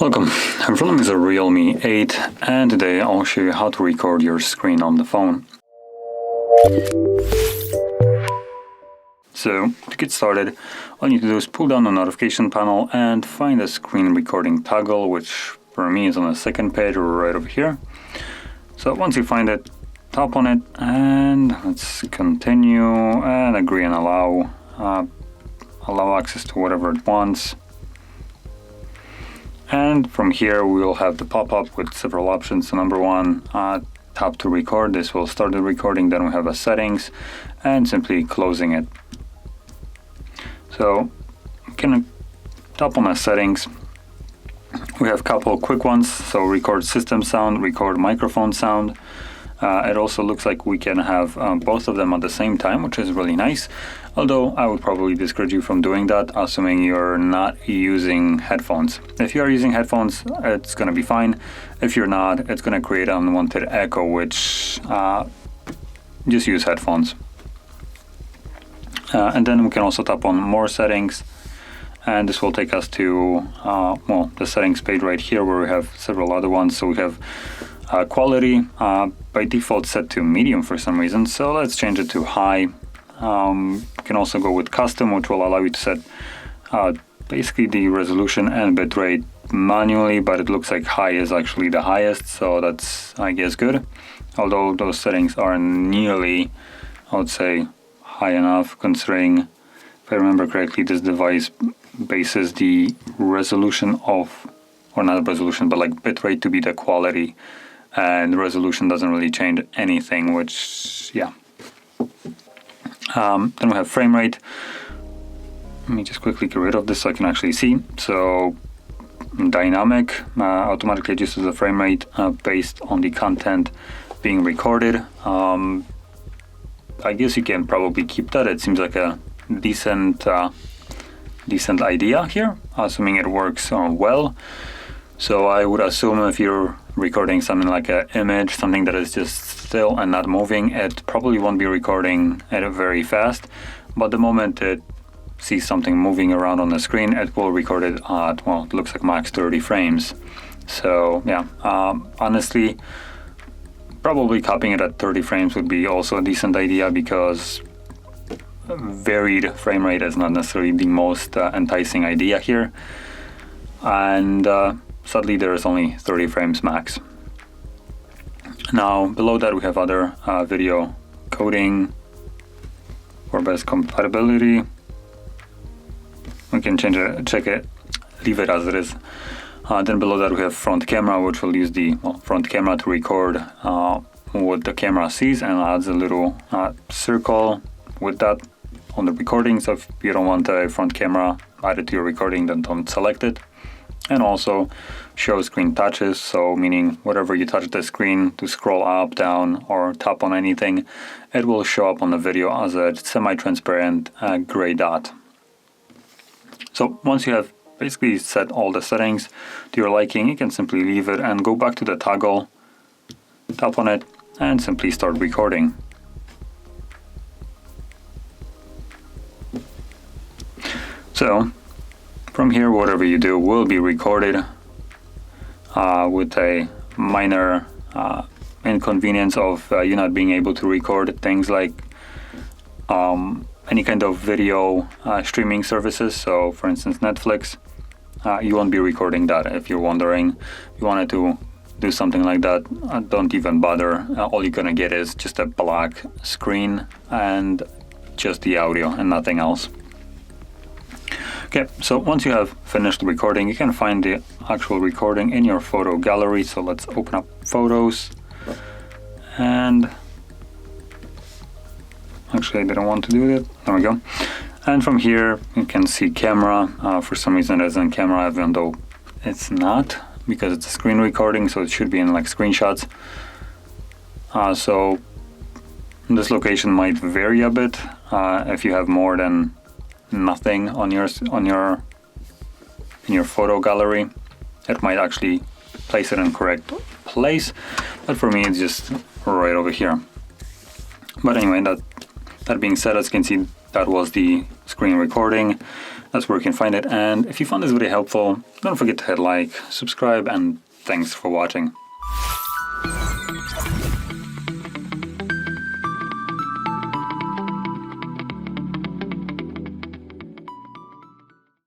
Welcome, REALME is a Realme 8 and today I'll show you how to record your screen on the phone. So, to get started, all you need to do is pull down the notification panel and find the screen recording toggle, which for me is on the second page right over here. So once you find it, tap on it and let's continue and agree and allow access to whatever it wants. And from here we will have the pop-up with several options. So number one, tap to record. This will start the recording. Then we have a settings and simply closing it. So you can tap on the settings. We have a couple quick ones. So record system sound, record microphone sound. It also looks like we can have both of them at the same time, which is really nice. Although I would probably discourage you from doing that, assuming you're not using headphones. If you are using headphones, it's going to be fine. If you're not, it's going to create an unwanted echo, which just use headphones. And then we can also tap on more settings. And this will take us to the settings page right here where we have several other ones. So we have quality, by default set to medium for some reason. So let's change it to high. You can also go with custom, which will allow you to set basically the resolution and bitrate manually, but it looks like high is actually the highest, so that's, I guess, good. Although those settings aren't nearly, I would say, high enough, considering, if I remember correctly, this device bases the resolution of, or not resolution, but like bitrate to be the quality, and resolution doesn't really change anything, which, yeah. Then we have frame rate. Let me just quickly get rid of this so I can actually see. So dynamic automatically adjusts the frame rate based on the content being recorded. I guess you can probably keep that. It seems like a decent idea here, assuming it works well. So I would assume if you're recording something like an image, something that is just still and not moving, it probably won't be recording it very fast. But the moment it sees something moving around on the screen, it will record it at, well, it looks like max 30 frames. So yeah, honestly, probably copying it at 30 frames would be also a decent idea, because varied frame rate is not necessarily the most enticing idea here. And sadly, there is only 30 frames max. Now, below that we have other video coding for best compatibility. We can change it, check it, leave it as it is. Then below that we have front camera, which will use the front camera to record what the camera sees, and adds a little circle with that on the recording. So if you don't want a front camera added to your recording, then don't select it. And also show screen touches, so meaning whatever you touch the screen to scroll up, down, or tap on anything, it will show up on the video as a semi-transparent gray dot. So once you have basically set all the settings to your liking, you can simply leave it and go back to the toggle, tap on it, and simply start recording. So from here, whatever you do will be recorded with a minor inconvenience of you not being able to record things like any kind of video streaming services. So for instance, Netflix, you won't be recording that. If you're wondering, if you wanted to do something like that, don't even bother. All you're gonna get is just a black screen and just the audio and nothing else. Okay, so once you have finished the recording, you can find the actual recording in your photo gallery. So let's open up photos. And actually I didn't want to do that. There we go. And from here you can see camera. For some reason it isn't camera, even though it's not, because it's a screen recording, so it should be in like screenshots. So this location might vary a bit if you have more than nothing on your in your photo gallery. It might actually place it in correct place, but for me it's just right over here. But anyway, that being said, as you can see, that was the screen recording. That's where you can find it. And if you found this video helpful, don't forget to hit like, subscribe, and thanks for watching.